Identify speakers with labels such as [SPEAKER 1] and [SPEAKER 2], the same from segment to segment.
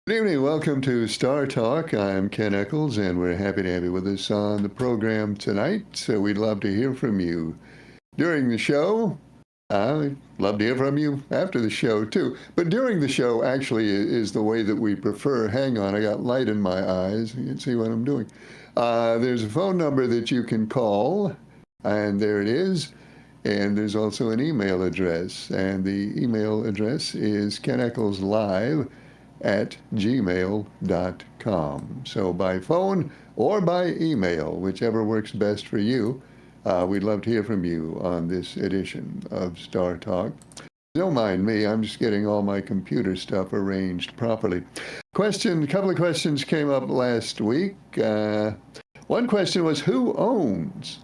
[SPEAKER 1] Good evening. Welcome to Star Talk. I'm Ken Eccles, and we're happy to have you with us on the program tonight. So we'd love to hear from you during the show. I'd love to hear from you after the show, too. But during the show, actually, is the way that we prefer. Hang on, I got light in my eyes. You can see what I'm doing. There's a phone number that you can call, and there it is. And there's also an email address, and the email address is keneckleslive@gmail.com. So by phone or by email, whichever works best for you, we'd love to hear from you on this edition of Star Talk. Don't mind me, I'm just getting all my computer stuff arranged properly. A couple of questions came up last week. One question was, who owns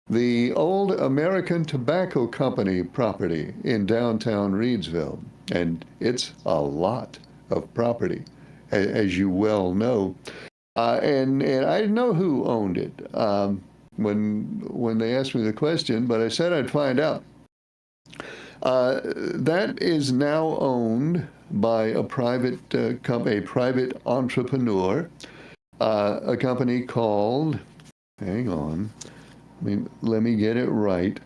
[SPEAKER 1] the old American Tobacco Company property in downtown Reidsville? And it's a lot of property, as you well know. And I didn't know who owned it when they asked me the question, but I said I'd find out. That is now owned by a private private entrepreneur, a company called, hang on, let me get it right.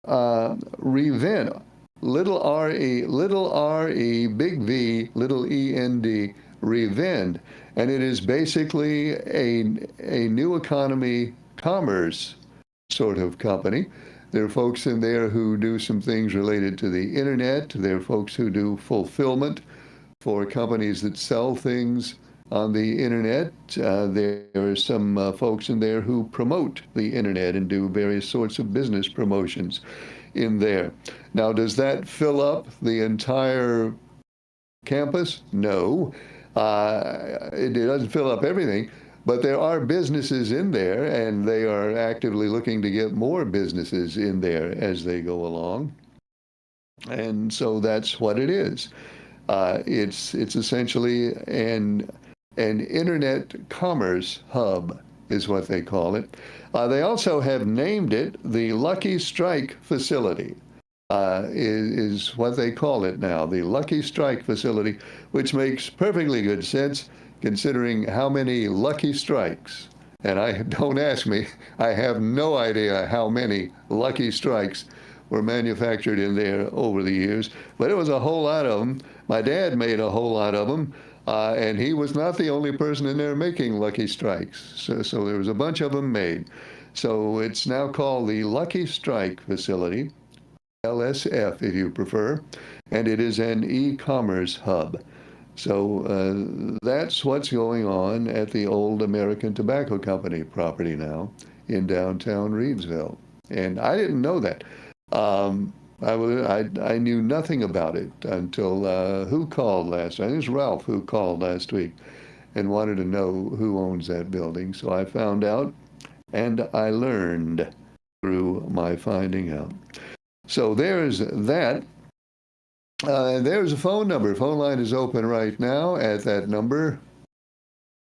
[SPEAKER 1] Revend, little R-E, big V, little E-N-D, Revend. And it is basically a new economy commerce sort of company. There are folks in there who do some things related to the internet. There are folks who do fulfillment for companies that sell things on the internet. There are some folks in there who promote the internet and do various sorts of business promotions in there. Now, does that fill up the entire campus? No. It doesn't fill up everything, but there are businesses in there, and they are actively looking to get more businesses in there as they go along. And so that's what it is. It's essentially an internet commerce hub is what they call it. They also have named it the Lucky Strike Facility, is what they call it now, the Lucky Strike Facility, which makes perfectly good sense considering how many Lucky Strikes, and don't ask me, I have no idea how many Lucky Strikes were manufactured in there over the years, but it was a whole lot of them. My dad made a whole lot of them. And he was not the only person in there making Lucky Strikes. So there was a bunch of them made. So it's now called the Lucky Strike Facility, LSF if you prefer, and it is an e-commerce hub. So that's what's going on at the old American Tobacco Company property now in downtown Reidsville. And I didn't know that. I knew nothing about it until who called last? I think it was Ralph who called last week and wanted to know who owns that building. So I found out, and I learned through my finding out. So there's that. There's a phone number. Phone line is open right now at that number.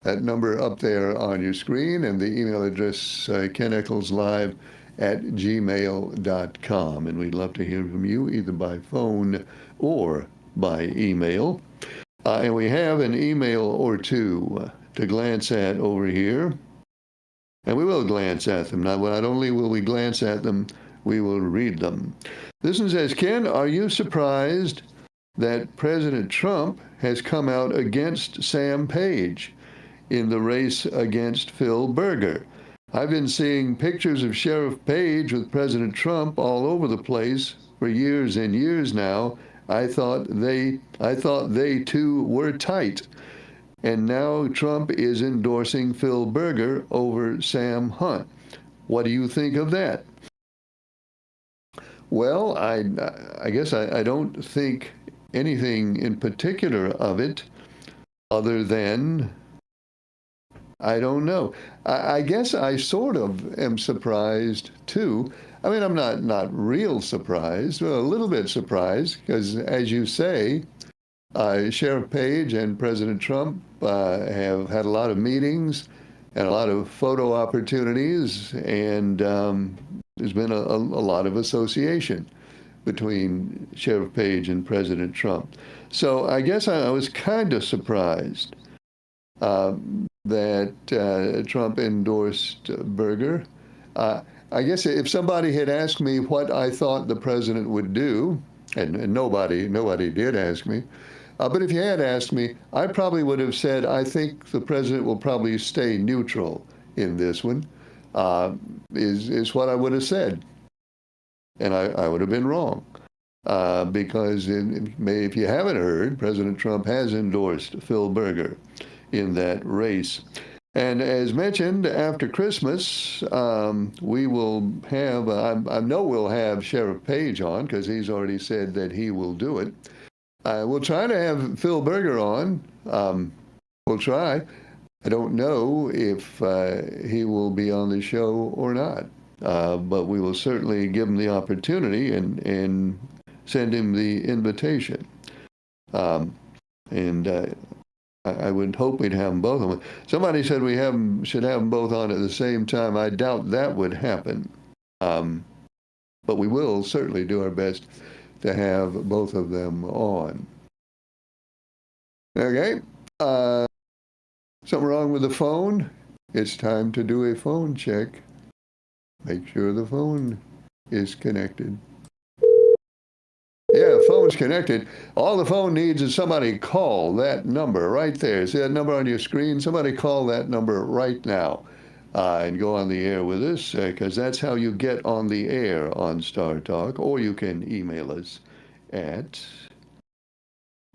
[SPEAKER 1] That number up there on your screen, and the email address, keneckleslive@gmail.com. And we'd love to hear from you either by phone or by email. And we have an email or two to glance at over here. And we will glance at them. Not only will we glance at them, we will read them. This one says, Ken, are you surprised that President Trump has come out against Sam Page in the race against Phil Berger? I've been seeing pictures of Sheriff Page with President Trump all over the place for years and years now. I thought they two were tight. And now Trump is endorsing Phil Berger over Sam Hunt. What do you think of that? Well, I guess I don't think anything in particular of it other than, I don't know. I guess I sort of am surprised too. I mean, I'm not real surprised, but a little bit surprised because, as you say, Sheriff Page and President Trump have had a lot of meetings and a lot of photo opportunities, and there's been a lot of association between Sheriff Page and President Trump. So I guess I was kind of surprised that Trump endorsed Berger. I guess if somebody had asked me what I thought the president would do, and nobody did ask me, but if you had asked me, I probably would have said, I think the president will probably stay neutral in this one, is what I would have said. And I would have been wrong. Because if you haven't heard, President Trump has endorsed Phil Berger in that race. And as mentioned, after Christmas, we will have, I know we'll have Sheriff Page on because he's already said that he will do it. We'll try to have Phil Berger on. We'll try. I don't know if he will be on the show or not, but we will certainly give him the opportunity and send him the invitation. I would hope we'd have them both on. Somebody said we should have them both on at the same time. I doubt that would happen. But we will certainly do our best to have both of them on. Okay. Something wrong with the phone? It's time to do a phone check. Make sure the phone is connected. Yeah, phone's connected. All the phone needs is somebody call that number right there. See that number on your screen? Somebody call that number right now and go on the air with us, because that's how you get on the air on Star Talk, or you can email us at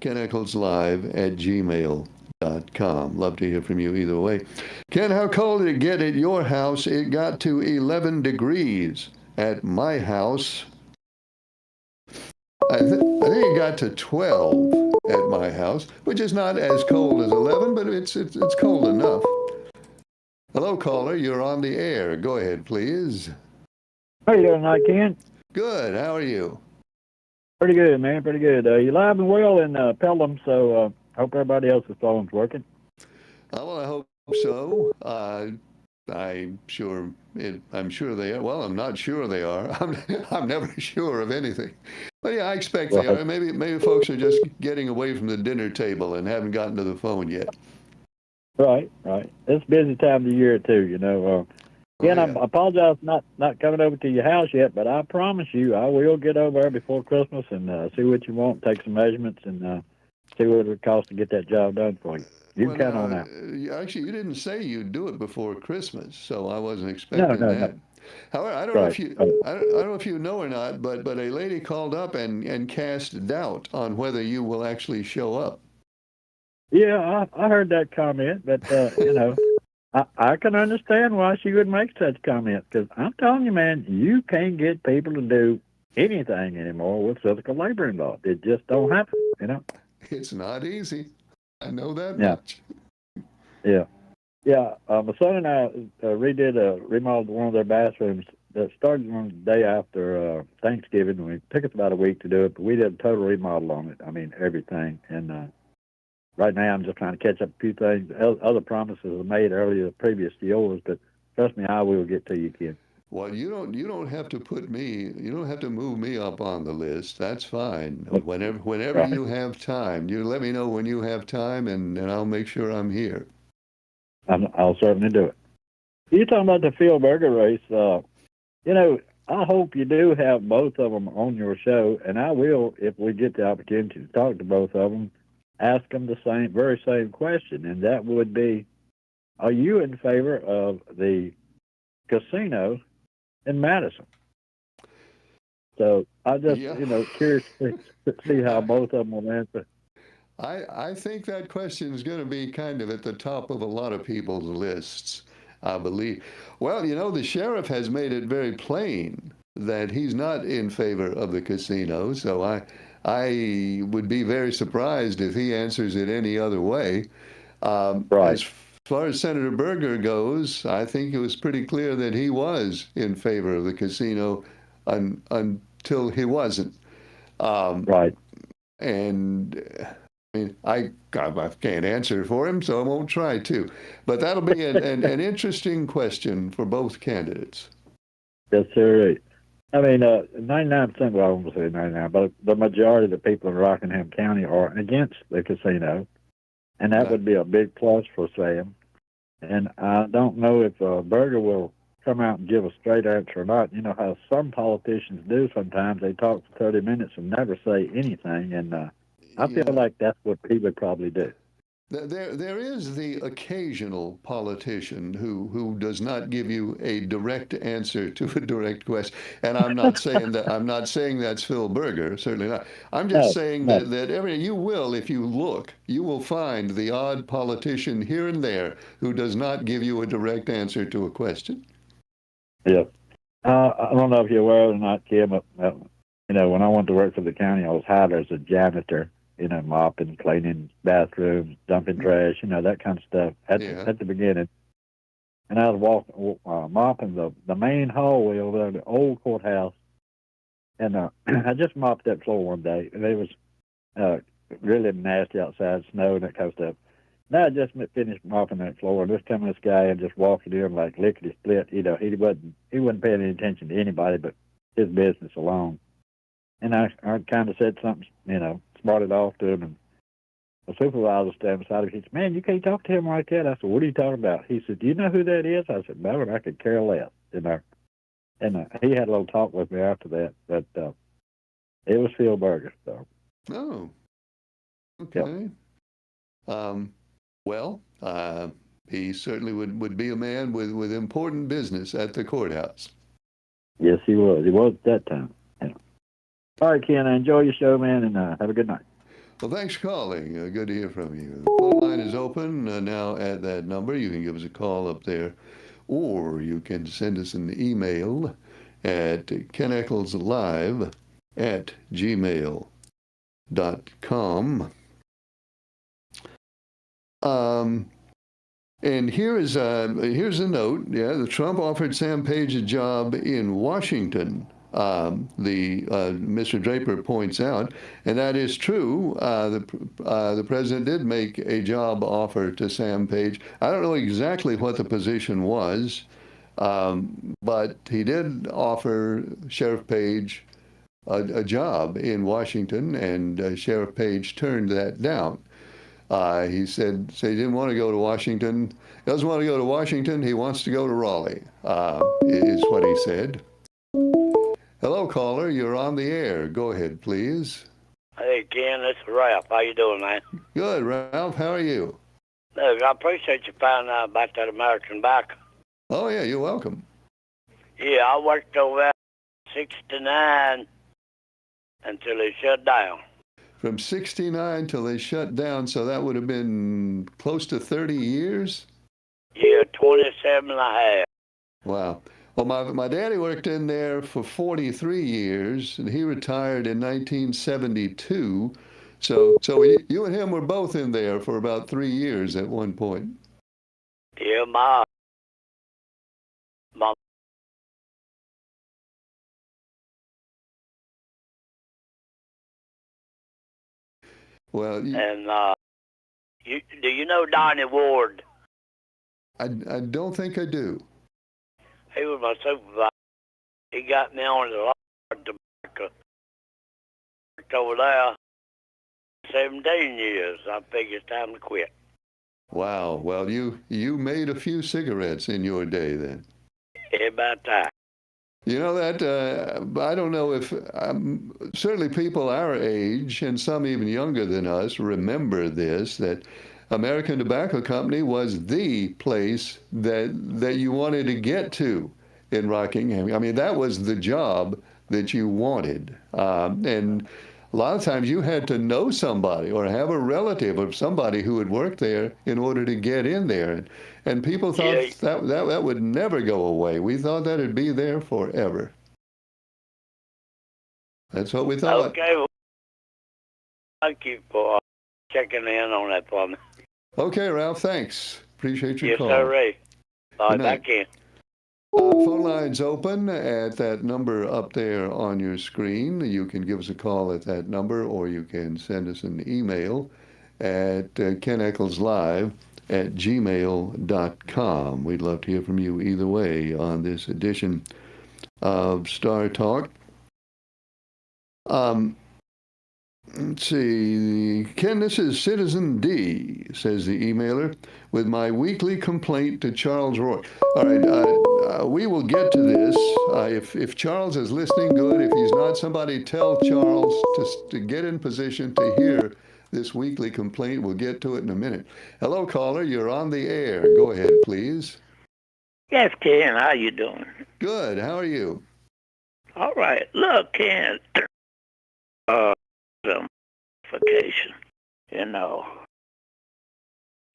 [SPEAKER 1] keneccleslive@gmail.com. Love to hear from you either way. Ken, how cold did it get at your house? It got to 11 degrees at my house. I think it got to 12 at my house, which is not as cold as 11, but it's cold enough. Hello, caller. You're on the air. Go ahead, please.
[SPEAKER 2] How you doing tonight, Ken?
[SPEAKER 1] Good. How are you?
[SPEAKER 2] Pretty good, man. Pretty good. You live and well in Pelham, so hope everybody else's phone's working.
[SPEAKER 1] Well, I hope so. I'm sure they are. Well, I'm not sure they are. I'm never sure of anything. But yeah, I expect they are. Maybe folks are just getting away from the dinner table and haven't gotten to the phone yet.
[SPEAKER 2] Right. It's a busy time of the year too, you know. Ken, I apologize for not coming over to your house yet, but I promise you I will get over there before Christmas and see what you want, take some measurements, and see what it would cost to get that job done for you. You can count on that.
[SPEAKER 1] Actually, you didn't say you'd do it before Christmas, so I wasn't expecting that.
[SPEAKER 2] No.
[SPEAKER 1] However, I don't know if you know or not, but a lady called up and cast doubt on whether you will actually show up.
[SPEAKER 2] Yeah, I heard that comment, but you know, I can understand why she would make such comment, because I'm telling you, man, you can't get people to do anything anymore with physical labor involved. It just don't happen, you know.
[SPEAKER 1] It's not easy. I know that
[SPEAKER 2] much. Yeah. My son and I remodeled one of their bathrooms that started on the day after Thanksgiving. It took us about a week to do it, but we did a total remodel on it. I mean, everything. And right now I'm just trying to catch up a few things. Other promises were made earlier, previous to yours, but trust me, I will get to you, kid.
[SPEAKER 1] Well, you don't have to you don't have to move me up on the list. That's fine. Whenever right. You have time, you let me know when you have time, and I'll make sure I'm here.
[SPEAKER 2] I'll certainly do it. You're talking about the Phil Berger race. You know, I hope you do have both of them on your show, and I will, if we get the opportunity to talk to both of them, ask them the very same question, and that would be, are you in favor of the casino in Madison? So I just, curious to see how both of them will answer.
[SPEAKER 1] I think that question is going to be kind of at the top of a lot of people's lists, I believe. Well, the sheriff has made it very plain that he's not in favor of the casino, so I would be very surprised if he answers it any other way.
[SPEAKER 2] Right.
[SPEAKER 1] As far as Senator Berger goes, I think it was pretty clear that he was in favor of the casino until he wasn't.
[SPEAKER 2] Right.
[SPEAKER 1] And I mean, I can't answer for him, so I won't try to. But that'll be an interesting question for both candidates.
[SPEAKER 2] That's all right. I mean, 99%, well, I won't say 99, but the majority of the people in Rockingham County are against the casino, and that
[SPEAKER 1] Right.
[SPEAKER 2] would be a big plus for Sam. And I don't know if Berger will come out and give a straight answer or not. You know how some politicians do sometimes. They talk for 30 minutes and never say anything, and I feel
[SPEAKER 1] Yeah.
[SPEAKER 2] like that's what he would probably do.
[SPEAKER 1] There is the occasional politician who does not give you a direct answer to a direct question, and I'm not saying that's Phil Berger, certainly not. I'm just
[SPEAKER 2] No,
[SPEAKER 1] saying
[SPEAKER 2] no.
[SPEAKER 1] that you will, if you look, you will find the odd politician here and there who does not give you a direct answer to a question.
[SPEAKER 2] Yeah. I don't know if you're aware or not, Kim, but, you know, when I went to work for the county, I was hired as a janitor, you know, mopping, cleaning bathrooms, dumping trash, you know, that kind of stuff
[SPEAKER 1] Yeah.
[SPEAKER 2] at the beginning. And I was mopping the main hallway over there, the old courthouse. And I just mopped that floor one day, and it was uh, really nasty outside, snow and that kind of stuff. Now I just finished mopping that floor, and this time this guy and just walking in like lickety split. You know, he wasn't paying any attention to anybody but his business alone. And I kind of said something, you know, smarted off to him, and the supervisor standing beside him. He said, "Man, you can't talk to him like that." I said, "What are you talking about?" He said, "Do you know who that is?" I said, "No," and I could care less. You know, and he had a little talk with me after that, but it was Phil Berger. So,
[SPEAKER 1] Oh,
[SPEAKER 2] yep.
[SPEAKER 1] okay. Um, well, he certainly would be a man with important business at the courthouse.
[SPEAKER 2] Yes, he was. He was at that time. Yeah. All right, Ken, enjoy your show, man, and have a good night.
[SPEAKER 1] Well, thanks for calling. Good to hear from you. The phone line is open now at that number. You can give us a call up there, or you can send us an email at keneckleslive@gmail.com. And here's a note. Yeah, the Trump offered Sam Page a job in Washington. The Mr. Draper points out, and that is true. The president did make a job offer to Sam Page. I don't know exactly what the position was, but he did offer Sheriff Page a job in Washington, and Sheriff Page turned that down. He said he didn't want to go to Washington. He doesn't want to go to Washington. He wants to go to Raleigh, is what he said. Hello, caller. You're on the air. Go ahead, please.
[SPEAKER 3] Hey, Ken, this is Ralph. How you doing, man?
[SPEAKER 1] Good, Ralph. How are you?
[SPEAKER 3] Look, I appreciate you finding out about that American Backer.
[SPEAKER 1] Oh, yeah, you're welcome.
[SPEAKER 3] Yeah, I worked over there in 69 until it shut down.
[SPEAKER 1] From 69 till they shut down, so that would have been close to 30 years?
[SPEAKER 3] Yeah, 27 and a half.
[SPEAKER 1] Wow. Well, my daddy worked in there for 43 years, and he retired in 1972. So you and him were both in there for about 3 years at one point.
[SPEAKER 3] Yeah, my
[SPEAKER 1] Well,
[SPEAKER 3] and do you know Donnie Ward?
[SPEAKER 1] I don't think I do.
[SPEAKER 3] He was my supervisor. He got me on the lot of tobacco. Worked over there 17 years. I figured it's time to quit.
[SPEAKER 1] Wow. Well, you made a few cigarettes in your day then.
[SPEAKER 3] Yeah, about time.
[SPEAKER 1] You know that I don't know if certainly people our age and some even younger than us remember this, that American Tobacco Company was the place that you wanted to get to in Rockingham. I mean, that was the job that you wanted, and a lot of times you had to know somebody or have a relative of somebody who had worked there in order to get in there. And people thought
[SPEAKER 3] Yeah.
[SPEAKER 1] that would never go away. We thought that it'd be there forever. That's what we thought.
[SPEAKER 3] Okay, well, thank you for checking in on that for me.
[SPEAKER 1] Okay, Ralph, thanks. Appreciate your
[SPEAKER 3] Yes,
[SPEAKER 1] call.
[SPEAKER 3] sir, Ray. All
[SPEAKER 1] Good
[SPEAKER 3] right,
[SPEAKER 1] night.
[SPEAKER 3] back in.
[SPEAKER 1] Phone line's open at that number up there on your screen. You can give us a call at that number, or you can send us an email at keneckleslive@gmail.com. We'd love to hear from you either way on this edition Star Talk. Um, let's see. Ken, this is Citizen D, says the emailer, with my weekly complaint to Charles Roy. All right, we will get to this. If Charles is listening, good. If he's not, somebody tell Charles to get in position to hear this weekly complaint. We'll get to it in a minute. Hello, caller. You're on the air. Go ahead, please.
[SPEAKER 3] Yes, Ken, how you doing?
[SPEAKER 1] Good. How are you?
[SPEAKER 3] All right. Look, Ken, some vacation,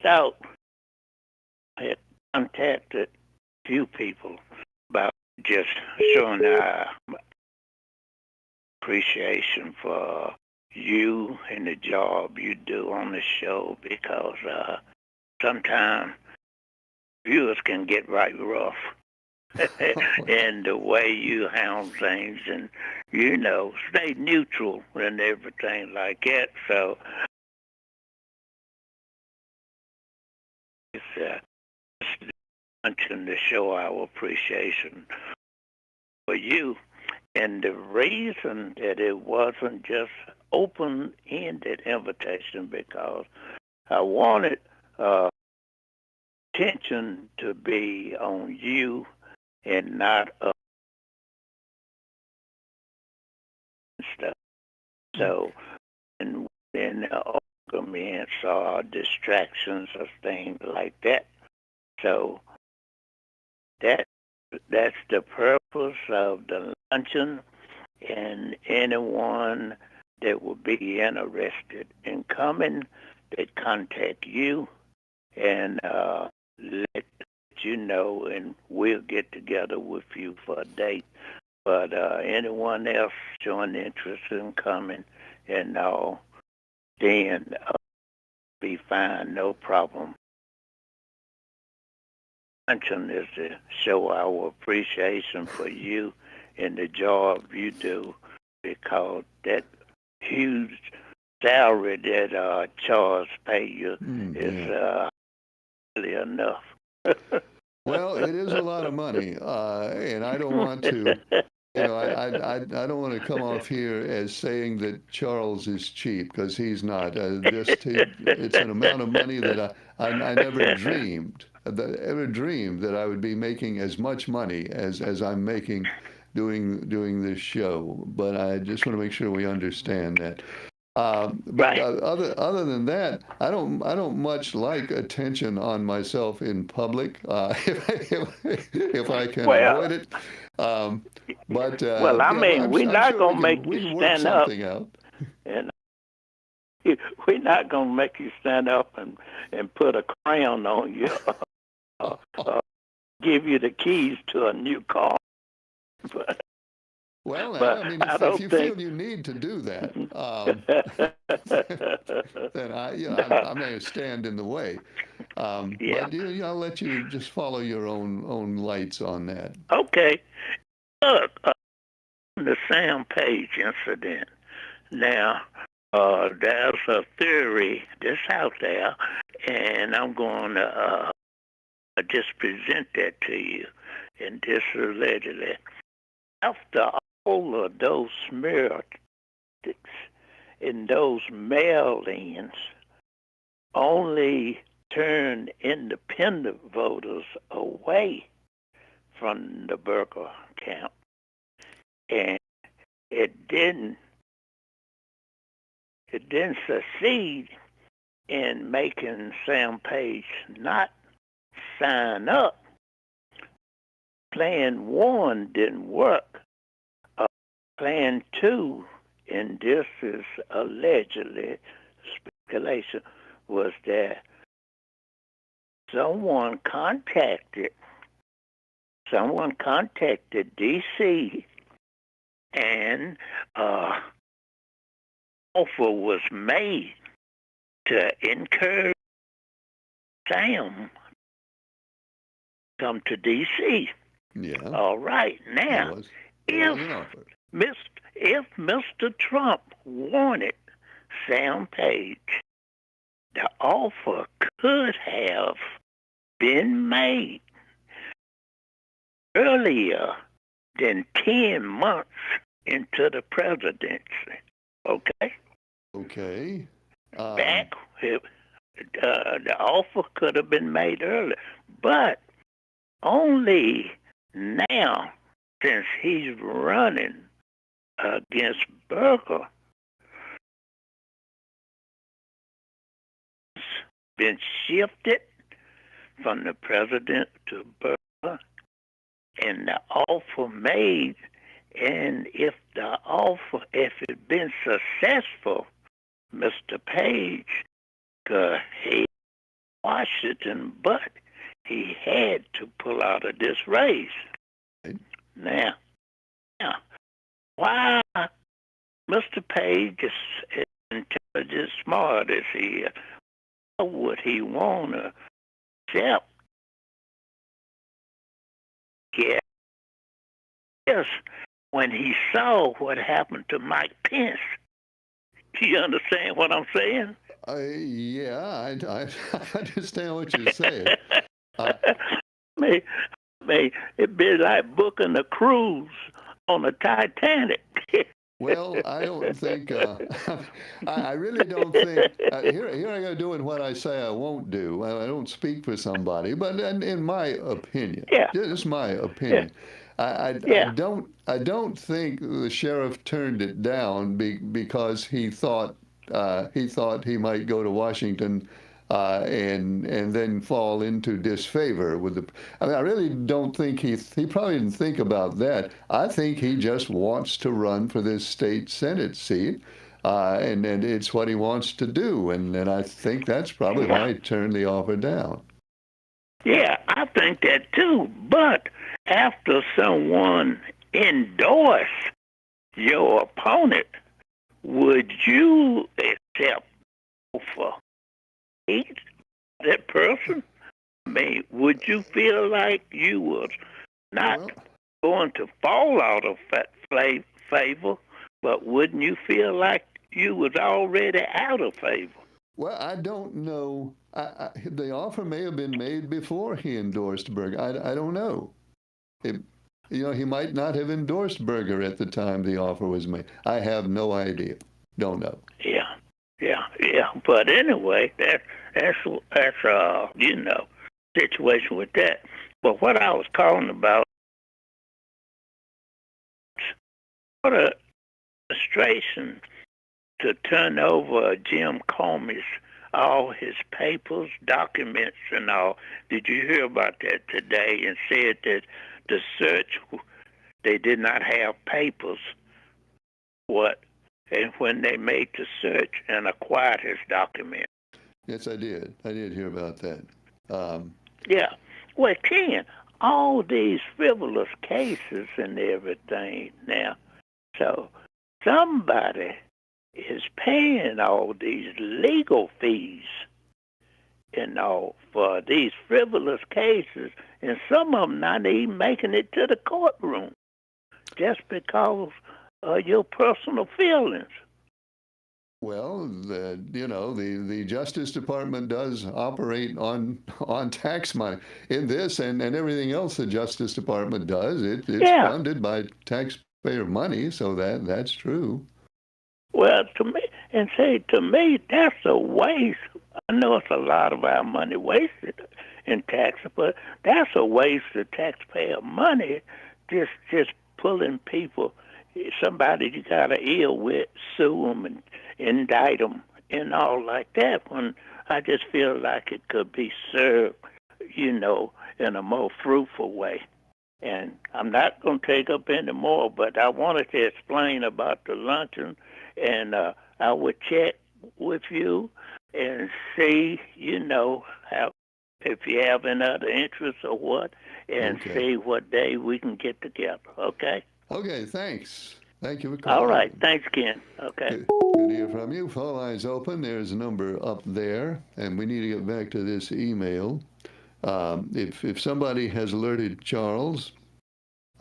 [SPEAKER 3] So, I had contacted a few people about just showing our appreciation for you and the job you do on the show because sometimes viewers can get right rough. And the way you handle things and, stay neutral and everything like that. So it's mention to show our appreciation for you. And the reason that it wasn't just open-ended invitation because I wanted attention to be on you and not stuff. So, and then arguments or distractions or things like that. So that's the purpose of the luncheon, and anyone that would be interested in coming, they contact you and let you know, and we'll get together with you for a date. But anyone else showing interest in coming and all, then be fine, no problem. Luncheon is to show our appreciation for you and the job you do, because that huge salary that Charles pay you is really enough.
[SPEAKER 1] Well, it is a lot of money, and I don't want to, I don't want to come off here as saying that Charles is cheap, because he's not. It's an amount of money that I never dreamed that I would be making as much money as I'm making doing this show. But I just want to make sure we understand that. But
[SPEAKER 3] Right.
[SPEAKER 1] Other than that, I don't much like attention on myself in public, if I can avoid it. But
[SPEAKER 3] well, I mean, we're not
[SPEAKER 1] sure
[SPEAKER 3] gonna make
[SPEAKER 1] we
[SPEAKER 3] you
[SPEAKER 1] can work
[SPEAKER 3] stand up,
[SPEAKER 1] something out.
[SPEAKER 3] and we're not gonna make you stand up and put a crown on you, give you the keys to a new car. But,
[SPEAKER 1] Well,
[SPEAKER 3] but
[SPEAKER 1] I mean,
[SPEAKER 3] I
[SPEAKER 1] if
[SPEAKER 3] don't
[SPEAKER 1] you
[SPEAKER 3] think.
[SPEAKER 1] feel you need to do that, then I may stand in the way.
[SPEAKER 3] Yeah.
[SPEAKER 1] But I'll let you just follow your own lights on that.
[SPEAKER 3] Okay. Look, the Sam Page incident. Now, there's a theory that's out there, and I'm going to just present that to you. And this is allegedly, after all of those smear tactics and those mail-ins only turned independent voters away from the Burger camp, and it didn't succeed in making Sam Page not sign up. Plan 1 didn't work. Plan 2, and this is allegedly speculation, was that someone contacted DC, and offer was made to encourage Sam to come to DC.
[SPEAKER 1] Yeah.
[SPEAKER 3] All right. Now, if Mr. Trump wanted Sam Page, the offer could have been made earlier than 10 months into the presidency. Okay?
[SPEAKER 1] Okay.
[SPEAKER 3] Back, the offer could have been made earlier. But only now, since he's running against Berger, been shifted from the president to Berger, and the offer made, and if it been successful, Mr. Page could head Washington, but he had to pull out of this race.
[SPEAKER 1] Right.
[SPEAKER 3] Now, why Mr. Page is intelligent, smart as he is, why would he want to accept? Yes, when he saw what happened to Mike Pence. Do you understand what I'm saying?
[SPEAKER 1] Yeah, I understand what you're saying.
[SPEAKER 3] It'd be like booking a cruise on the Titanic.
[SPEAKER 1] Well, I don't think, I really don't think, here I go doing what I say I won't do. I don't speak for somebody, but in my opinion,
[SPEAKER 3] Yeah.
[SPEAKER 1] just my opinion, I don't think the sheriff turned it down because he thought he might go to Washington and then fall into disfavor with the. I mean, I really don't think he probably didn't think about that. I think he just wants to run for this state Senate seat, and it's what he wants to do, and I think that's probably why he turned the offer down.
[SPEAKER 3] Yeah, I think that too. But after someone endorsed your opponent, would you accept for that person? I mean, would you feel like you was not going to fall out of favor, but wouldn't you feel like you was already out of favor?
[SPEAKER 1] Well, I don't know. The offer may have been made before he endorsed Berger. I don't know. He might not have endorsed Berger at the time the offer was made. I have no idea. Don't know.
[SPEAKER 3] Yeah. But anyway, that's situation with that. But what I was calling about, what a frustration to turn over Jim Comey's all his papers, documents, and all. Did you hear about that today? And said that the search, they did not have papers. And when they made the search and acquired his document.
[SPEAKER 1] Yes, I did. I did hear about that.
[SPEAKER 3] Yeah. Well, Ken, all these frivolous cases and everything now. So somebody is paying all these legal fees and all for these frivolous cases, and some of them not even making it to the courtroom just because of your personal feelings.
[SPEAKER 1] Well, the Justice Department does operate on tax money. In this and everything else the Justice Department does, it's funded by taxpayer money, so that's true.
[SPEAKER 3] Well, to me, that's a waste. I know it's a lot of our money wasted in taxes, but that's a waste of taxpayer money. Just pulling people, somebody you got an ill with, sue them and indict them and all like that. When I just feel like it could be served, in a more fruitful way. And I'm not going to take up any more, but I wanted to explain about the luncheon, and I would check with you and see, how, if you have any other interests or what, and see what day we can get together, okay?
[SPEAKER 1] Okay, thanks. Thank you for calling.
[SPEAKER 3] All right, thanks, Ken. Okay.
[SPEAKER 1] Good to hear from you. Phone lines open. There's a number up there, and we need to get back to this email. If somebody has alerted Charles,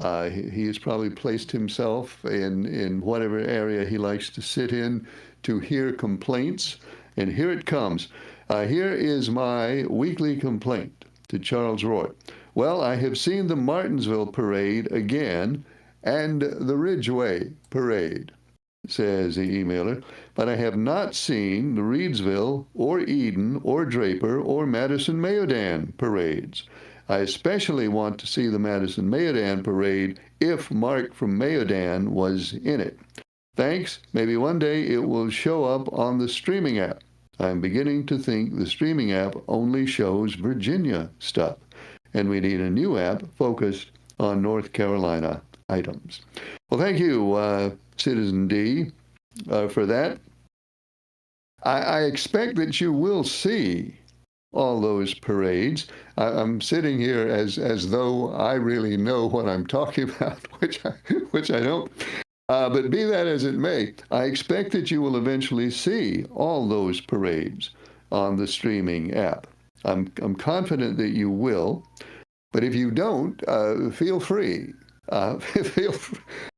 [SPEAKER 1] he has probably placed himself in whatever area he likes to sit in to hear complaints, and here it comes. Here is my weekly complaint to Charles Roy. Well, I have seen the Martinsville parade again, and the Ridgeway Parade, says the emailer, but I have not seen the Reidsville or Eden or Draper or Madison Mayodan parades. I especially want to see the Madison Mayodan parade if Mark from Mayodan was in it. Thanks. Maybe one day it will show up on the streaming app. I'm beginning to think the streaming app only shows Virginia stuff, and we need a new app focused on North Carolina items. Well, thank you, Citizen D, for that. I expect that you will see all those parades. I'm sitting here as though I really know what I'm talking about, which I don't. But be that as it may, I expect that you will eventually see all those parades on the streaming app. I'm confident that you will, but if you don't, feel free.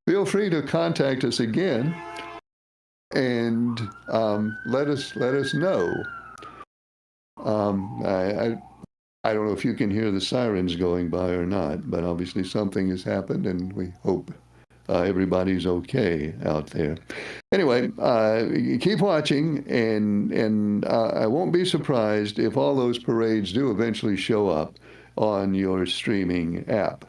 [SPEAKER 1] Feel free to contact us again and let us know. I don't know if you can hear the sirens going by or not, but obviously something has happened, and we hope everybody's okay out there. Anyway, keep watching, and I won't be surprised if all those parades do eventually show up on your streaming app.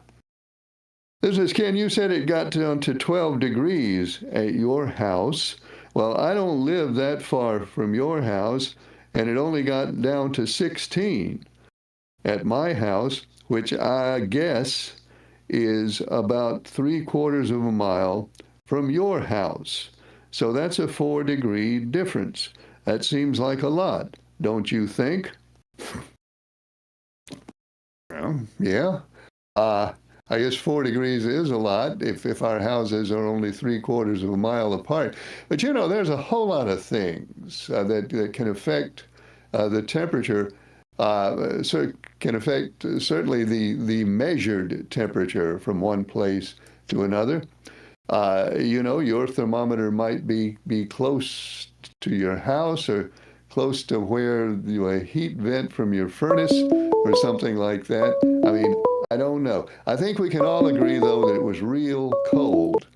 [SPEAKER 1] This is Ken. You said it got down to 12 degrees at your house. Well, I don't live that far from your house, and it only got down to 16 at my house, which I guess is about 3/4 of a mile from your house. So that's a 4-degree difference. That seems like a lot, don't you think? Well, yeah. I guess 4 degrees is a lot if our houses are only 3/4 of a mile apart. But there's a whole lot of things that can affect the temperature. Can affect certainly the measured temperature from one place to another. Your thermometer might be close to your house or close to where a heat vent from your furnace or something like that. I mean, I don't know. I think we can all agree, though, that it was real cold.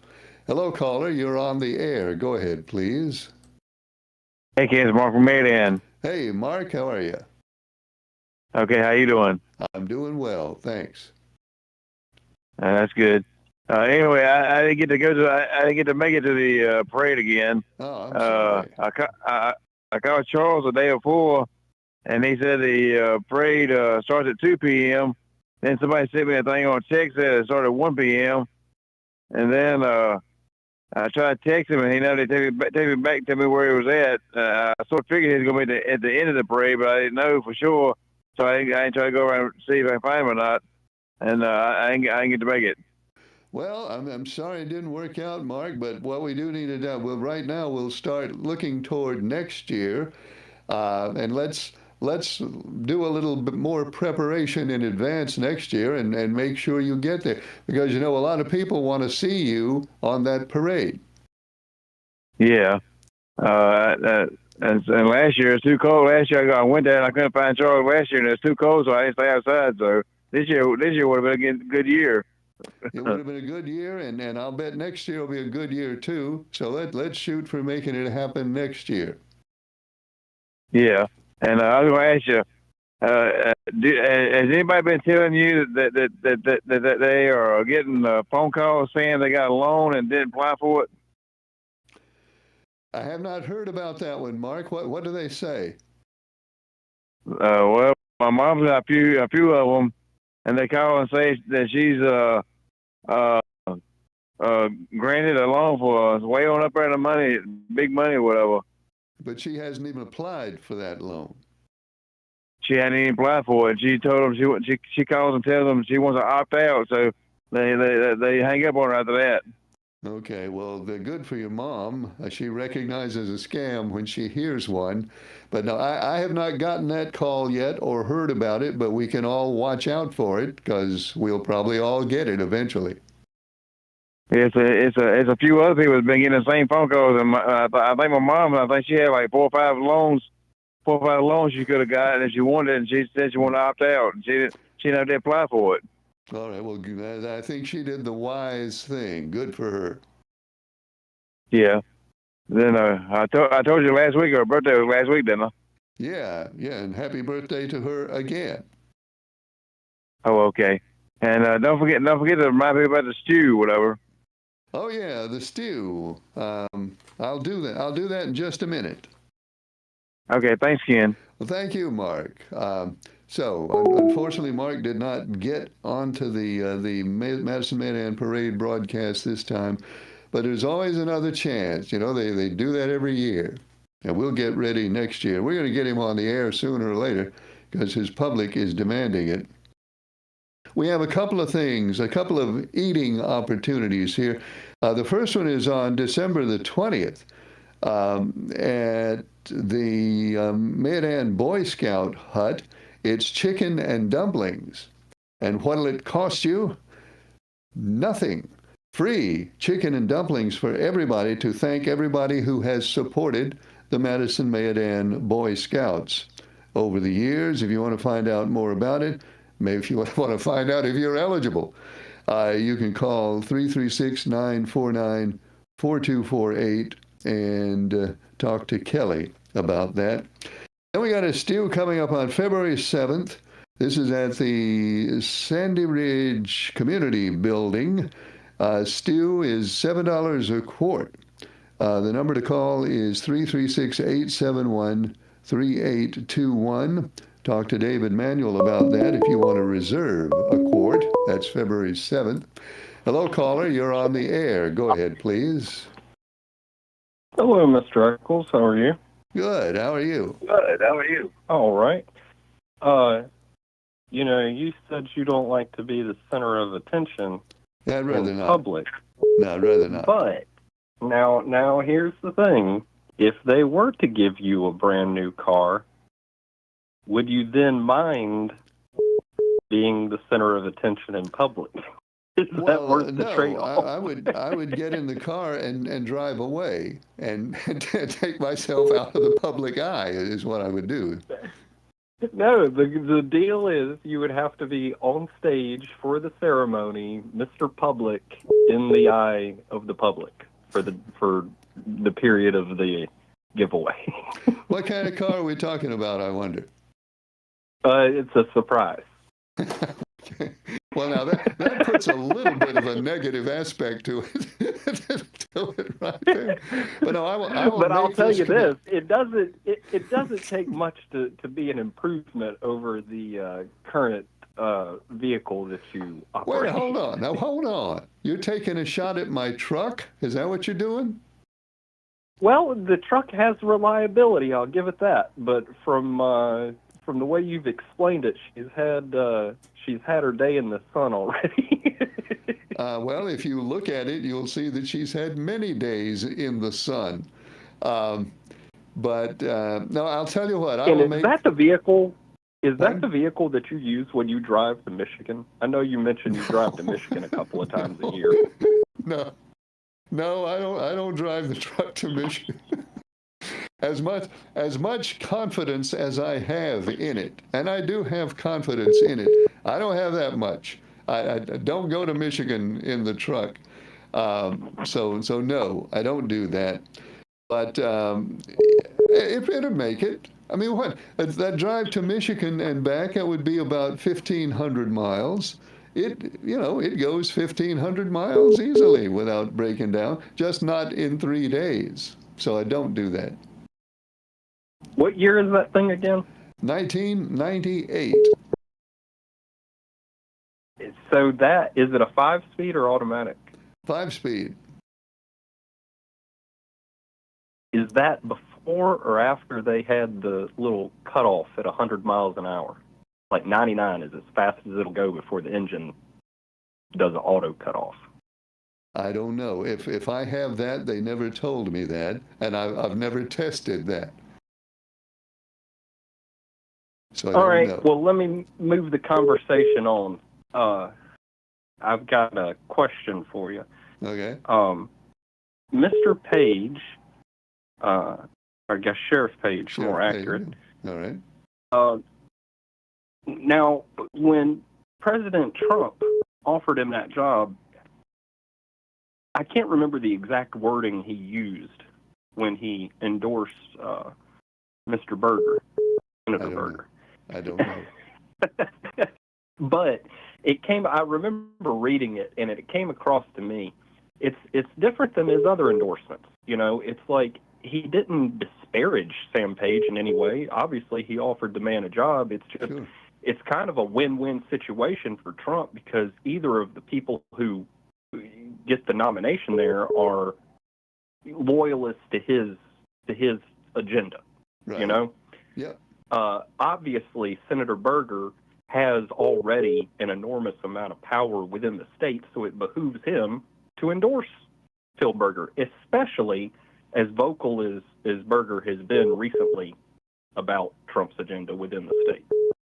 [SPEAKER 1] Hello, caller. You're on the air. Go ahead, please.
[SPEAKER 4] Hey, Ken, it's Mark from Maryland.
[SPEAKER 1] Hey, Mark. How are you?
[SPEAKER 4] Okay, how you doing?
[SPEAKER 1] I'm doing well, thanks.
[SPEAKER 4] That's good. Anyway, I didn't get to I didn't get to make it to the parade again.
[SPEAKER 1] Oh, I'm sorry.
[SPEAKER 4] I called Charles the day before, and he said the parade starts at 2 p.m. Then somebody sent me a thing on text that it started at 1 p.m. And then I tried to text him, and he never take me back, tell me where he was at. I sort of figured he was going to be at the end of the parade, but I didn't know for sure. So I ain't try to go around and see if I can find him or not. And I ain't get to make it.
[SPEAKER 1] Well, I'm sorry it didn't work out, Mark, but what we do need to do, right now we'll start looking toward next year, and let's do a little bit more preparation in advance next year and make sure you get there, because a lot of people want to see you on that parade.
[SPEAKER 4] Yeah. And last year it was too cold. Last year I went there and I couldn't find Charles last year, and it was too cold, so I didn't stay outside. So this year would have been a good year.
[SPEAKER 1] It would have been a good year, and I'll bet next year will be a good year too. So let's shoot for making it happen next year.
[SPEAKER 4] Yeah, and I was going to ask you, has anybody been telling you that they are getting phone calls saying they got a loan and didn't apply for it?
[SPEAKER 1] I have not heard about that one, Mark. What do they say?
[SPEAKER 4] Well, my mom's got a few of them, and they call and say that she's granted a loan for way on up there the money, big money or whatever.
[SPEAKER 1] But she hasn't even applied for that loan.
[SPEAKER 4] She hadn't even applied for it. She told them she calls and tells them she wants to opt out, so they hang up on her after that.
[SPEAKER 1] Okay, well, they're good for your mom. She recognizes a scam when she hears one. But no, I have not gotten that call yet or heard about it, but we can all watch out for it because we'll probably all get it eventually.
[SPEAKER 4] It's a few other people that's been getting the same phone calls, and I think my mom, I think she had like 4 or 5 loans she could have got if she wanted it, and she said she wanted to opt out, and she never did apply for it.
[SPEAKER 1] All right. Well, I think she did the wise thing. Good for her.
[SPEAKER 4] Yeah. Then I told you last week her birthday was last week, didn't I?
[SPEAKER 1] Yeah, yeah. And happy birthday to her again.
[SPEAKER 4] Oh, okay. And don't forget to remind me about the stew, whatever.
[SPEAKER 1] Oh yeah, the stew. I'll do that. I'll do that in just a minute.
[SPEAKER 4] Okay, thanks, Ken.
[SPEAKER 1] Well, thank you, Mark. Unfortunately, Mark did not get onto the Madison Mandan Parade broadcast this time, but there's always another chance. You know, they do that every year, and we'll get ready next year. We're going to get him on the air sooner or later because his public is demanding it. We have a couple of things, a couple of eating opportunities here. The first one is on December the 20th at the Mandan Boy Scout hut. It's chicken and dumplings. And what'll it cost you? Nothing. Free chicken and dumplings for everybody to thank everybody who has supported the Madison Mandan Boy Scouts over the years. If you want to find out more about it, maybe if you want to find out if you're eligible, you can call 336-949-4248 and talk to Kelly about that. Then we got a stew coming up on February 7th. This is at the Sandy Ridge Community Building. Stew is $7 a quart. The number to call is 336-871-3821. Talk to David Manuel about that if you want to reserve a quart. That's February 7th. Hello, caller. You're on the air. Go ahead, please.
[SPEAKER 5] Hello, Mr. Eccles. How are you?
[SPEAKER 1] Good. How are you?
[SPEAKER 3] Good. How are you?
[SPEAKER 5] All right. You said you don't like to be the center of attention
[SPEAKER 1] I'd rather
[SPEAKER 5] in
[SPEAKER 1] not.
[SPEAKER 5] public.
[SPEAKER 1] No, I'd rather not.
[SPEAKER 5] But now here's the thing. If they were to give you a brand new car, would you then mind being the center of attention in public? Is that worth the trade-off?
[SPEAKER 1] I would get in the car and drive away and take myself out of the public eye is what I would do.
[SPEAKER 5] No, the deal is you would have to be on stage for the ceremony, Mr. Public, in the eye of the public for the period of the giveaway.
[SPEAKER 1] What kind of car are we talking about, I wonder?
[SPEAKER 5] It's a surprise.
[SPEAKER 1] Okay. Well, now that puts a little bit of a negative aspect to it, right there. But no, I will
[SPEAKER 5] But I'll tell you
[SPEAKER 1] commit.
[SPEAKER 5] this: it doesn't take much to be an improvement over the current vehicle that you operate.
[SPEAKER 1] Wait, hold on. Now, hold on. You're taking a shot at my truck? Is that what you're doing?
[SPEAKER 5] Well, the truck has reliability. I'll give it that. But from the way you've explained it, she's had her day in the sun already.
[SPEAKER 1] Well, if you look at it, you'll see that she's had many days in the sun. No, I'll tell you what.
[SPEAKER 5] And is that the vehicle? Is that the vehicle that you use when you drive to Michigan? I know you mentioned you drive to Michigan a couple of times a year.
[SPEAKER 1] No, I don't drive the truck to Michigan. As much confidence as I have in it, and I do have confidence in it, I don't have that much. I don't go to Michigan in the truck. So no, I don't do that. But it'd make it. I mean, what? That drive to Michigan and back, that would be about 1,500 miles. It goes 1,500 miles easily without breaking down, just not in 3 days. So I don't do that.
[SPEAKER 5] What year is that thing again?
[SPEAKER 1] 1998.
[SPEAKER 5] So that, is it a 5-speed or automatic?
[SPEAKER 1] 5-speed.
[SPEAKER 5] Is that before or after they had the little cutoff at 100 miles an hour? Like 99 is as fast as it'll go before the engine does an auto cutoff.
[SPEAKER 1] I don't know. If I have that, they never told me that, and I've never tested that. So I
[SPEAKER 5] All
[SPEAKER 1] don't
[SPEAKER 5] right.
[SPEAKER 1] know.
[SPEAKER 5] Well, let me move the conversation on. I've got a question for you.
[SPEAKER 1] Okay.
[SPEAKER 5] Mr. Page, I guess Sheriff Page, more
[SPEAKER 1] Sheriff
[SPEAKER 5] accurate.
[SPEAKER 1] Page. All right.
[SPEAKER 5] Now, when President Trump offered him that job, I can't remember the exact wording he used when he endorsed Mr. Berger, Senator Berger.
[SPEAKER 1] I don't know.
[SPEAKER 5] But I remember reading it, and it came across to me. It's different than his other endorsements. You know, it's like he didn't disparage Sam Page in any way. Obviously, he offered the man a job. It's just,
[SPEAKER 1] Sure.
[SPEAKER 5] It's kind of a win-win situation for Trump, because either of the people who get the nomination there are loyalists to his agenda.
[SPEAKER 1] Right.
[SPEAKER 5] You know?
[SPEAKER 1] Yeah.
[SPEAKER 5] Obviously, Senator Berger has already an enormous amount of power within the state, so it behooves him to endorse Phil Berger, especially as vocal as Berger has been recently about Trump's agenda within the state.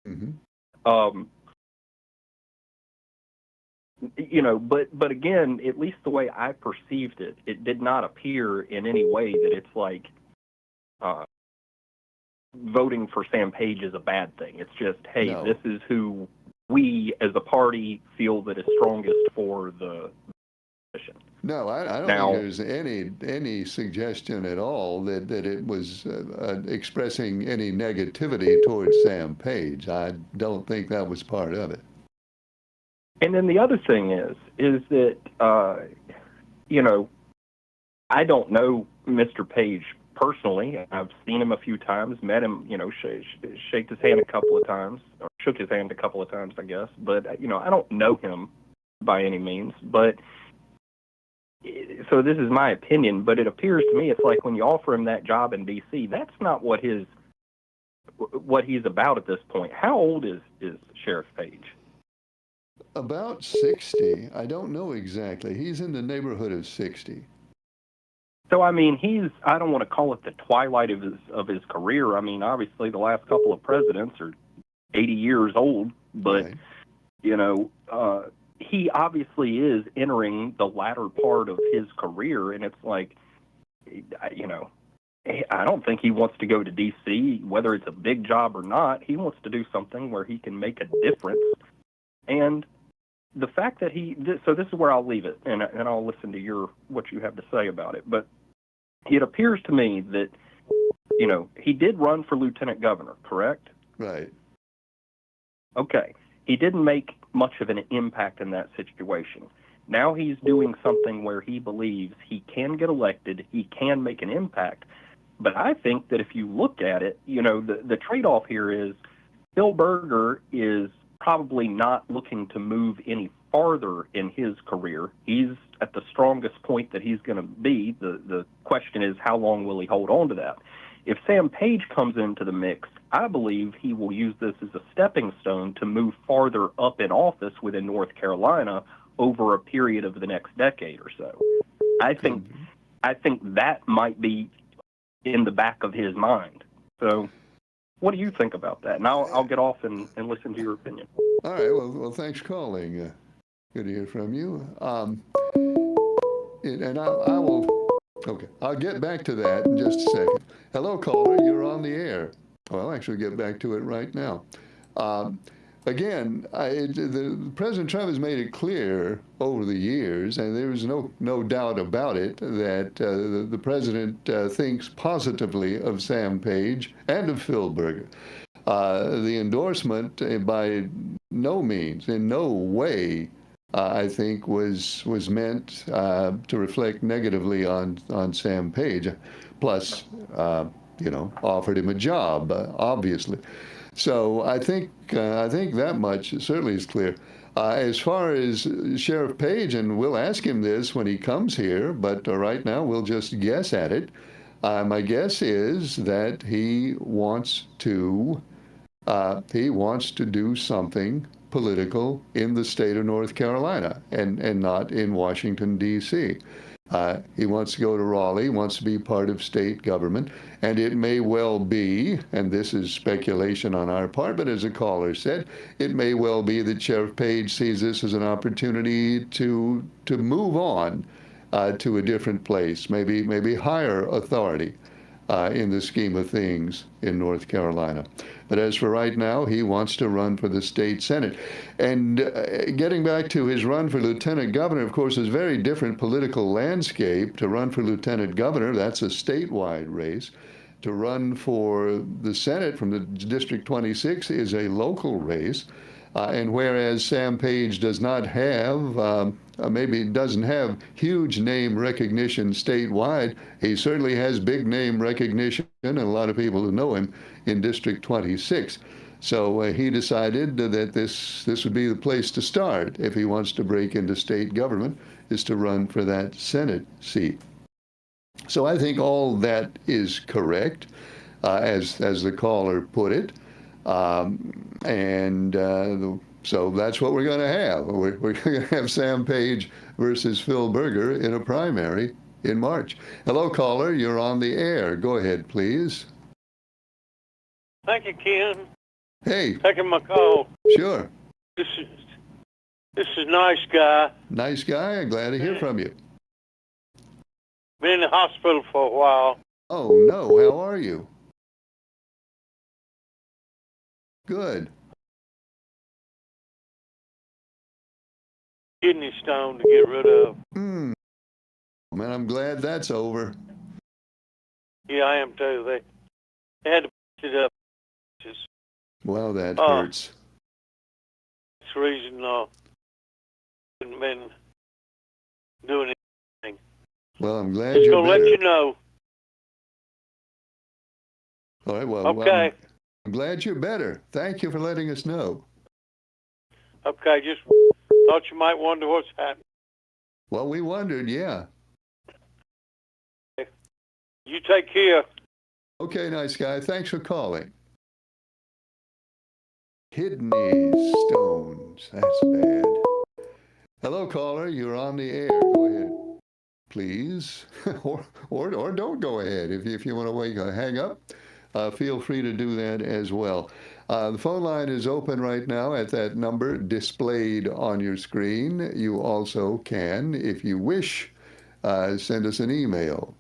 [SPEAKER 1] Mm-hmm.
[SPEAKER 5] You know, but again, at least the way I perceived it, it did not appear in any way that it's like voting for Sam Page is a bad thing. It's just, hey,
[SPEAKER 1] No.
[SPEAKER 5] This is who we as a party feel that is strongest for the position.
[SPEAKER 1] No, I don't
[SPEAKER 5] Now-
[SPEAKER 1] think there's any suggestion at all that it was expressing any negativity towards Sam Page. I don't think that was part of it.
[SPEAKER 5] And then the other thing is that, you know, I don't know Mr. Page personally. I've seen him a few times, met him, you know, shake his hand a couple of times, or shook his hand a couple of times, I guess. But, you know, I don't know him by any means. But so this is my opinion, but it appears to me it's like when you offer him that job in D.C., that's not what he's about at this point. How old is Sheriff Page?
[SPEAKER 1] About 60. I don't know exactly. He's in the neighborhood of 60.
[SPEAKER 5] So, I mean, I don't want to call it the twilight of his career. I mean, obviously the last couple of presidents are 80 years old, but,
[SPEAKER 1] Right.
[SPEAKER 5] you know, he obviously is entering the latter part of his career, and it's like, you know, I don't think he wants to go to D.C., whether it's a big job or not. He wants to do something where he can make a difference. And the fact that so this is where I'll leave it, and I'll listen to what you have to say about it. But it appears to me that, you know, he did run for lieutenant governor, correct?
[SPEAKER 1] Right.
[SPEAKER 5] Okay. He didn't make much of an impact in that situation. Now he's doing something where he believes he can get elected, he can make an impact. But I think that if you look at it, you know, the trade-off here is Phil Berger is probably not looking to move any farther in his career. He's at the strongest point that he's going to be. The question is, how long will he hold on to that? If Sam Page comes into the mix, I believe he will use this as a stepping stone to move farther up in office within North Carolina over a period of the next decade or so. I think that might be in the back of his mind. So what do you think about that? And I'll get off and listen to your opinion.
[SPEAKER 1] All right. Well, thanks for calling. Good to hear from you. And I will. Okay, I'll get back to that in just a second. Hello, caller. You're on the air. Well, I'll actually get back to it right now. Again, the President Trump has made it clear over the years, and there's no doubt about it, that the president thinks positively of Sam Page and of Phil Berger. The endorsement, by no means, in no way, I think was meant to reflect negatively on Sam Page. Plus, offered him a job, obviously. So I think that much certainly is clear. As far as Sheriff Page, and we'll ask him this when he comes here, but right now we'll just guess at it. My guess is that he wants to do something political in the state of North Carolina and not in Washington, D.C. He wants to go to Raleigh, wants to be part of state government, and it may well be, and this is speculation on our part, but as a caller said, it may well be that Sheriff Page sees this as an opportunity to move on to a different place, maybe higher authority. in the scheme of things in North Carolina. But as for right now, he wants to run for the state Senate. And getting back to his run for lieutenant governor, of course, is a very different political landscape. To run for lieutenant governor, that's a statewide race. To run for the Senate from the District 26 is a local race. And whereas Sam Page does not have, maybe doesn't have huge name recognition statewide, he certainly has big name recognition and a lot of people who know him in District 26. So he decided that this would be the place to start if he wants to break into state government, is to run for that Senate seat. So I think all that is correct, as the caller put it. So that's what we're going to have. We're going to have Sam Page versus Phil Berger in a primary in March. Hello, caller. You're on the air. Go ahead, please.
[SPEAKER 6] Thank you, Ken.
[SPEAKER 1] Hey.
[SPEAKER 6] Taking my call.
[SPEAKER 1] Sure.
[SPEAKER 6] This is nice guy.
[SPEAKER 1] Nice guy. I'm glad to hear from you.
[SPEAKER 6] Been in the hospital for a while.
[SPEAKER 1] Oh, no. How are you? Good.
[SPEAKER 6] Kidney stone to get rid of.
[SPEAKER 1] Man, I'm glad that's over.
[SPEAKER 6] Yeah, I am too. They had to put it up.
[SPEAKER 1] Well, that hurts.
[SPEAKER 6] That's the reason I haven't been doing anything.
[SPEAKER 1] Well, I'm glad
[SPEAKER 6] Just
[SPEAKER 1] you're
[SPEAKER 6] gonna
[SPEAKER 1] better.
[SPEAKER 6] let you know.
[SPEAKER 1] All right, well,
[SPEAKER 6] Okay.
[SPEAKER 1] I'm glad you're better. Thank you for letting us know.
[SPEAKER 6] Okay, just thought you might wonder what's happening.
[SPEAKER 1] Well, we wondered, yeah.
[SPEAKER 6] You take care.
[SPEAKER 1] Okay, nice guy. Thanks for calling. Kidney stones. That's bad. Hello, caller. You're on the air. Go ahead, please. or don't go ahead. If you want to hang up, feel free to do that as well. The phone line is open right now at that number displayed on your screen. You also can, if you wish, send us an email.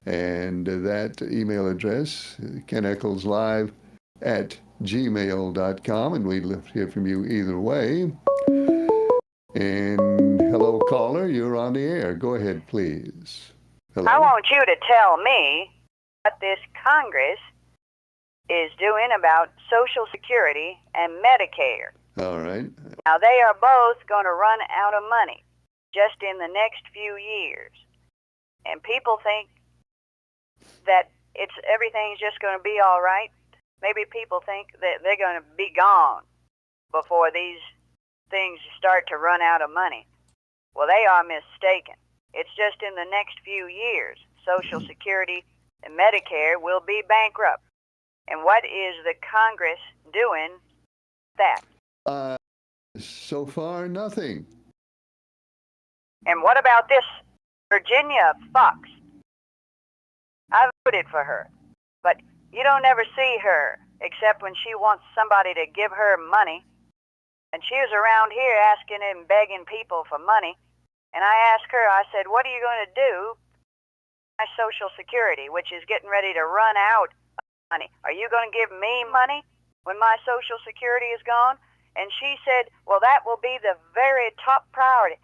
[SPEAKER 1] And that email address, keneccleslive@gmail.com, and we'd love to hear from you either way. And hello, caller, you're on the air. Go ahead, please. Hello?
[SPEAKER 7] I want you to tell me what this Congress is doing about Social Security and Medicare.
[SPEAKER 1] All right.
[SPEAKER 7] Now, they are both going to run out of money just in the next few years. And people think that everything's just going to be all right. Maybe people think that they're going to be gone before these things start to run out of money. Well, they are mistaken. It's just in the next few years, Social Security and Medicare will be bankrupt. And what is the Congress doing that?
[SPEAKER 1] So far, nothing.
[SPEAKER 7] And what about this Virginia Fox? I voted for her, but you don't ever see her except when she wants somebody to give her money. And she was around here asking and begging people for money. And I asked her, I said, what are you going to do with my Social Security, which is getting ready to run out of money? Are you going to give me money when my Social Security is gone? And she said, well, that will be the very top priority.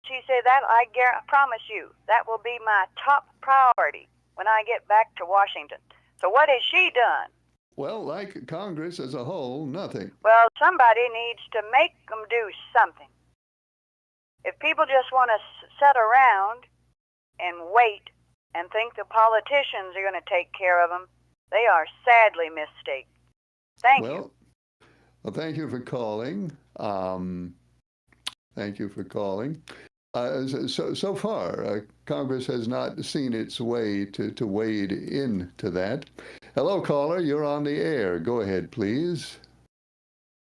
[SPEAKER 7] She said, that I promise you, that will be my top priority when I get back to Washington. So what has she done?
[SPEAKER 1] Well, like Congress as a whole, nothing.
[SPEAKER 7] Well, somebody needs to make them do something. If people just want to sit around and wait and think the politicians are going to take care of them, they are sadly mistaken. Thank you.
[SPEAKER 1] Well, thank you for calling. Thank you for calling. So far, Congress has not seen its way to wade into that. Hello, caller. You're on the air. Go ahead, please.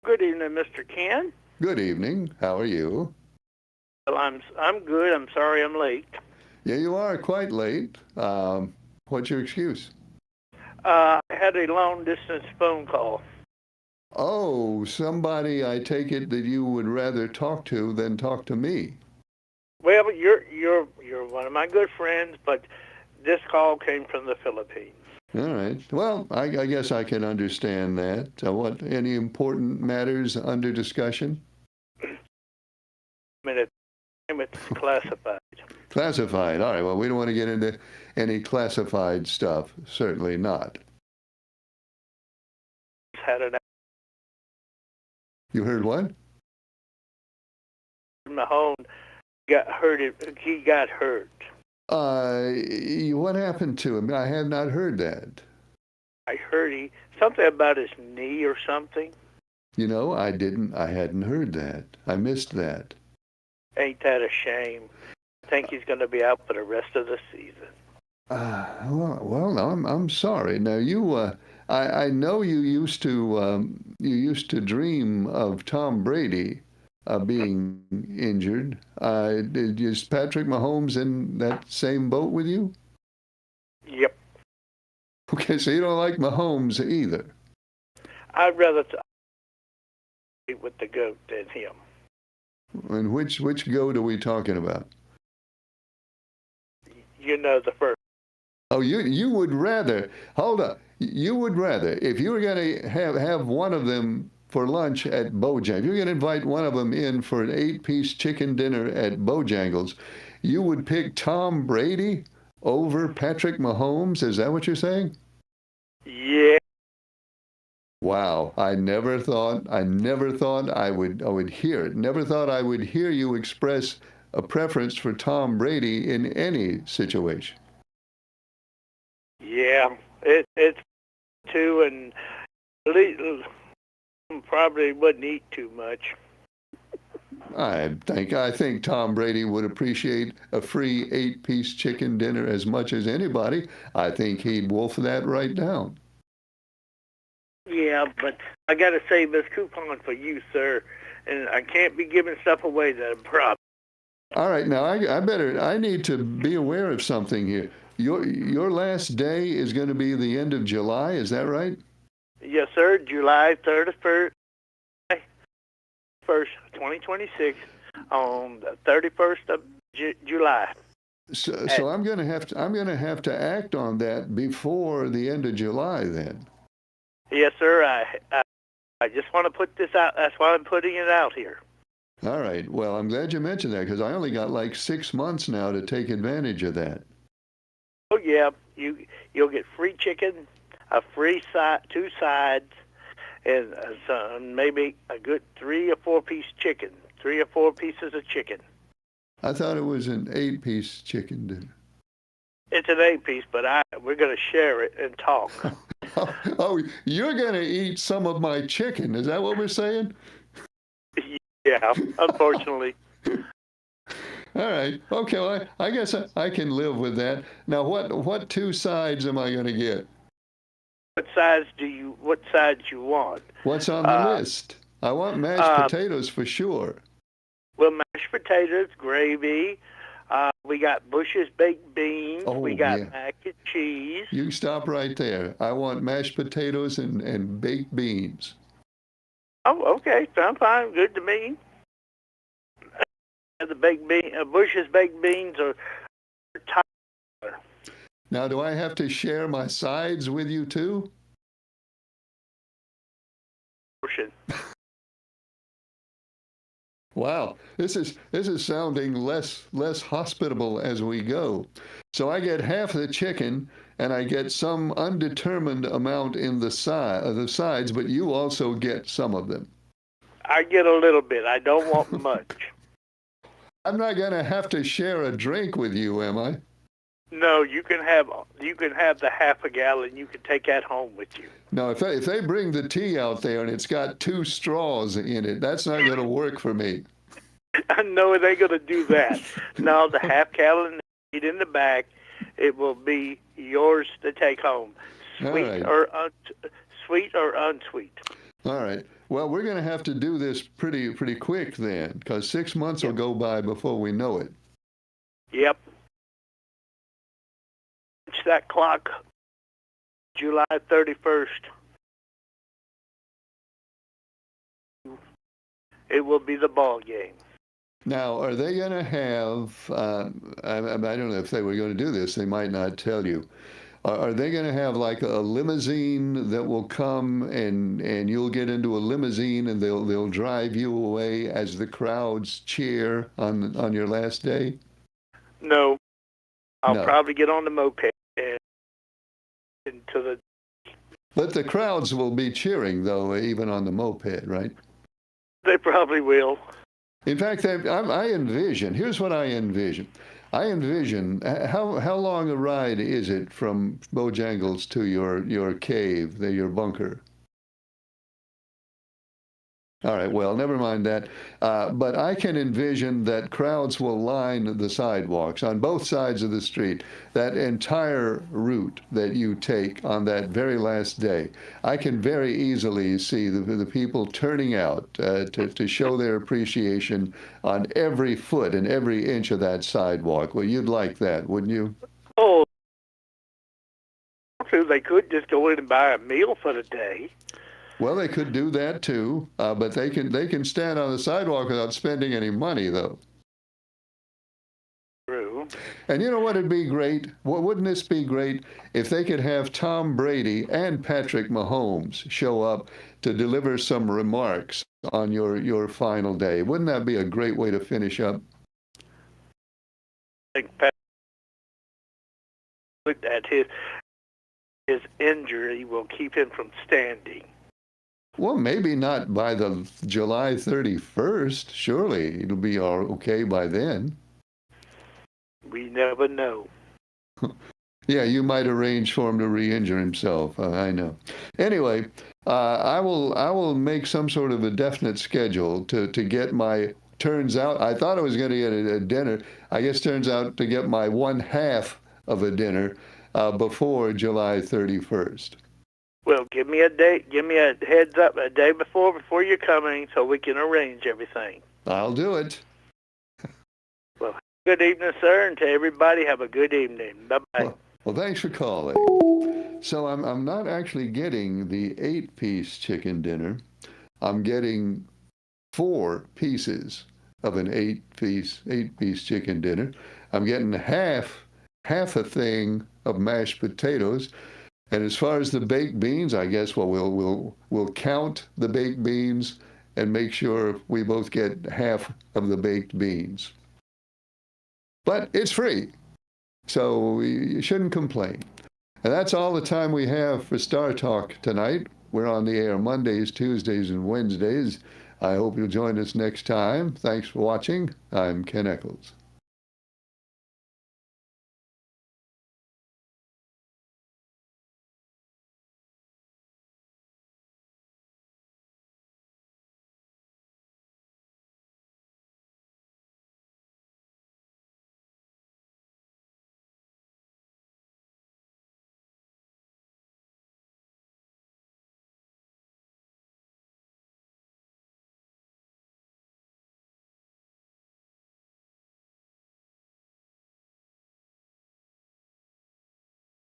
[SPEAKER 3] Good evening, Mr. Ken.
[SPEAKER 1] Good evening. How are you?
[SPEAKER 3] Well, I'm good. I'm sorry I'm late.
[SPEAKER 1] Yeah, you are quite late. What's your excuse?
[SPEAKER 3] I had a long distance phone call.
[SPEAKER 1] Oh, somebody I take it that you would rather talk to than talk to me.
[SPEAKER 3] Well, you're one of my good friends, but this call came from the Philippines.
[SPEAKER 1] All right. Well, I guess I can understand that. What, any important matters under discussion?
[SPEAKER 6] I mean, it's classified.
[SPEAKER 1] Classified. All right. Well, we don't want to get into any classified stuff. Certainly not.
[SPEAKER 6] Had it
[SPEAKER 1] You heard what?
[SPEAKER 6] Mahone got hurt. He got hurt.
[SPEAKER 1] What happened to him? I have not heard that.
[SPEAKER 6] I heard something about his knee or something.
[SPEAKER 1] You know, I hadn't heard that. I missed that.
[SPEAKER 6] Ain't that a shame? I think he's going to be out for the rest of the season.
[SPEAKER 1] Well, I'm sorry. Now I know you used to dream of Tom Brady being injured. Is Patrick Mahomes in that same boat with you?
[SPEAKER 6] Yep.
[SPEAKER 1] Okay, so you don't like Mahomes either.
[SPEAKER 6] I'd rather with the GOAT than him.
[SPEAKER 1] And which GOAT are we talking about?
[SPEAKER 6] You know, the first.
[SPEAKER 1] Oh, you would rather, hold up, you would rather, if you were going to have one of them for lunch at Bojangles, if you're going to invite one of them in for an 8-piece chicken dinner at Bojangles, you would pick Tom Brady over Patrick Mahomes? Is that what you're saying?
[SPEAKER 6] Yeah.
[SPEAKER 1] Wow, I never thought I would hear it. Never thought I would hear you express a preference for Tom Brady in any situation.
[SPEAKER 6] Yeah, it's too, and probably wouldn't eat too much.
[SPEAKER 1] I think Tom Brady would appreciate a free 8-piece chicken dinner as much as anybody. I think he'd wolf that right down.
[SPEAKER 6] Yeah, but I got to save this coupon for you, sir, and I can't be giving stuff away that I'm proud.
[SPEAKER 1] All right, now I need to be aware of something here. Your last day is going to be the end of July, is that right?
[SPEAKER 6] Yes, sir. July 31st, 2026, on the 31st of July.
[SPEAKER 1] So I'm going to have to act on that before the end of July then.
[SPEAKER 6] Yes, sir. I just want to put this out. That's why I'm putting it out here.
[SPEAKER 1] All right. Well, I'm glad you mentioned that because I only got like 6 months now to take advantage of that.
[SPEAKER 6] Oh yeah, you'll get free chicken, a free side, 2 sides, and maybe a good 3 or 4 piece chicken, 3 or 4 pieces of chicken.
[SPEAKER 1] I thought it was an 8-piece chicken dinner.
[SPEAKER 6] It's an 8-piece, but we're going to share it and talk.
[SPEAKER 1] Oh, you're going to eat some of my chicken. Is that what we're saying?
[SPEAKER 6] Yeah, unfortunately.
[SPEAKER 1] All right. Okay. Well, I guess I can live with that. Now, what 2 sides am I going to get?
[SPEAKER 6] What sides you want?
[SPEAKER 1] What's on the list? I want mashed potatoes for sure.
[SPEAKER 6] Well, mashed potatoes, gravy. We got Bush's baked beans.
[SPEAKER 1] Oh,
[SPEAKER 6] we got
[SPEAKER 1] yeah.
[SPEAKER 6] mac and cheese.
[SPEAKER 1] You stop right there. I want mashed potatoes and baked beans.
[SPEAKER 6] Oh, okay. Sounds fine. Good to me. The baked bean, Bush's baked beans are top.
[SPEAKER 1] Now, do I have to share my sides with you too?
[SPEAKER 6] Portion.
[SPEAKER 1] Wow, this is sounding less hospitable as we go. So I get half the chicken and I get some undetermined amount in the sides, but you also get some of them.
[SPEAKER 6] I get a little bit. I don't want much.
[SPEAKER 1] I'm not going to have to share a drink with you, am I?
[SPEAKER 6] No, you can have the half a gallon. You can take that home with you.
[SPEAKER 1] No, if they bring the tea out there and it's got 2 straws in it, that's not going to work for me.
[SPEAKER 6] I know it ain't going to do that. No, the half gallon in the back, it will be yours to take home. Sweet or unsweet.
[SPEAKER 1] All right. Well, we're going to have to do this pretty quick then, because 6 months will go by before we know it.
[SPEAKER 6] Yep. It's that clock, July 31st. It will be the ball game.
[SPEAKER 1] Now, are they going to have, I don't know if they were going to do this, they might not tell you. Are they going to have like a limousine that will come and you'll get into a limousine and they'll drive you away as the crowds cheer on your last day?
[SPEAKER 6] No, I'll
[SPEAKER 1] No.
[SPEAKER 6] probably get on the moped and into the.
[SPEAKER 1] But the crowds will be cheering though, even on the moped, right?
[SPEAKER 6] They probably will.
[SPEAKER 1] In fact, I envision. Here's what I envision. I envision how long a ride is it from Bojangles to your cave, your bunker? All right, well, never mind that. But I can envision that crowds will line the sidewalks on both sides of the street, that entire route that you take on that very last day. I can very easily see the people turning out to show their appreciation on every foot and every inch of that sidewalk. Well, you'd like that, wouldn't you?
[SPEAKER 6] Oh, they could just go in and buy a meal for the day.
[SPEAKER 1] Well, they could do that too, but they can stand on the sidewalk without spending any money, though.
[SPEAKER 6] True.
[SPEAKER 1] And you know what would be great? Wouldn't this be great if they could have Tom Brady and Patrick Mahomes show up to deliver some remarks on your final day? Wouldn't that be a great way to finish up?
[SPEAKER 6] I think Pat looked at his injury will keep him from standing.
[SPEAKER 1] Well, maybe not by the July 31st. Surely it'll be all okay by then.
[SPEAKER 6] We never know.
[SPEAKER 1] Yeah, you might arrange for him to re-injure himself. I know. Anyway, I will make some sort of a definite schedule to get my. Turns out I thought I was going to get a dinner. I guess turns out to get my one half of a dinner before July 31st.
[SPEAKER 6] Well, give me a date. Give me a heads up a day before you're coming, so we can arrange everything.
[SPEAKER 1] I'll do it.
[SPEAKER 6] Well, good evening, sir, and to everybody, have a good evening. Bye-bye.
[SPEAKER 1] Well, thanks for calling. So I'm not actually getting the 8-piece chicken dinner. I'm getting 4 pieces of an 8-piece chicken dinner. I'm getting half a thing of mashed potatoes. And as far as the baked beans, I guess we'll count the baked beans and make sure we both get half of the baked beans. But it's free, so you shouldn't complain. And that's all the time we have for Star Talk tonight. We're on the air Mondays, Tuesdays, and Wednesdays. I hope you'll join us next time. Thanks for watching. I'm Ken Eccles.